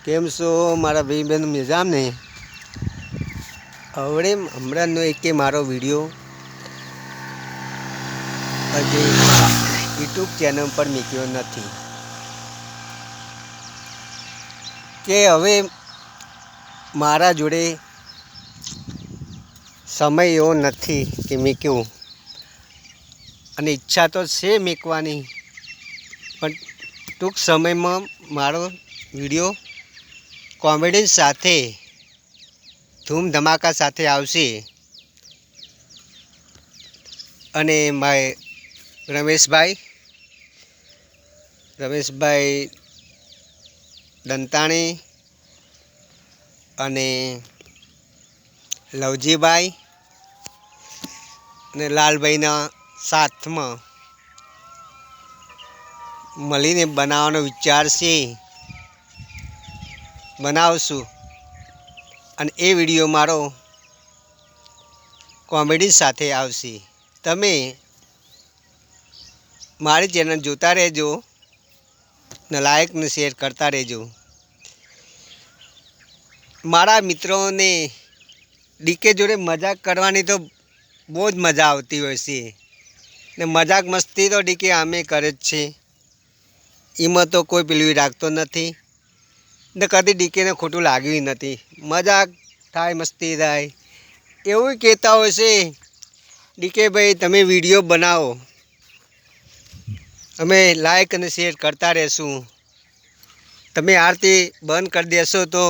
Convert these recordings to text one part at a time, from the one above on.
કેમ છો મારા ભાઈ બહેન મજામ ને? હવે હમણાંનો એક મારો વિડીયો હજી યુટ્યુબ ચેનલ પર મૂક્યો નથી કે હવે મારા જોડે સમય એવો નથી કે મૂક્યું, અને ઈચ્છા તો છે મૂકવાની, પણ ટૂંક સમયમાં મારો વિડીયો કોમેડી સાથે ધૂમ ધમાકા સાથે આવશે. અને રમેશભાઈ દંતાણી અને લવજીભાઈ અને લાલભાઈના સાથમાં મળીને બનાવવાનો વિચાર છે. બનાવશું, અને એ વિડીયો મારો કોમેડી સાથે આવશે. તમે મારી ચેનલ જોતા રહેજો ને લાઈક ને શેર કરતા રહેજો. મારા મિત્રોને ડીકે જોડે મજાક કરવાની તો બહુ જ મજા આવતી હોય છે, ને મજાક મસ્તી તો ડીકે આમે કરે જ છે. એમાં તો કોઈ પેલું રાખતો નથી ને કદી ડીકેને ખોટું લાગ્યું નથી. મજાક થાય, મસ્તી થાય, એવું કહેતા હોય છે ડીકે ભાઈ તમે વિડીયો બનાવો, અમે લાઈક અને શેર કરતા રહેશું. તમે આરતી બંધ કરી દેશો તો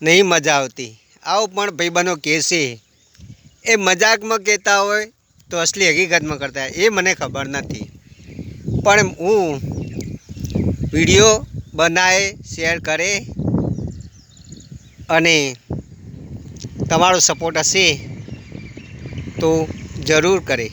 નહીં મજા આવતી. આવું પણ ભાઈબંધો કહે છે. એ મજાકમાં કહેતા હોય તો અસલી હકીકતમાં કરતા હોય એ મને ખબર નથી, પણ હું વિડીયો બનાવે, શેર કરે, અને તમારો સપોર્ટ હશે તો જરૂર કરે.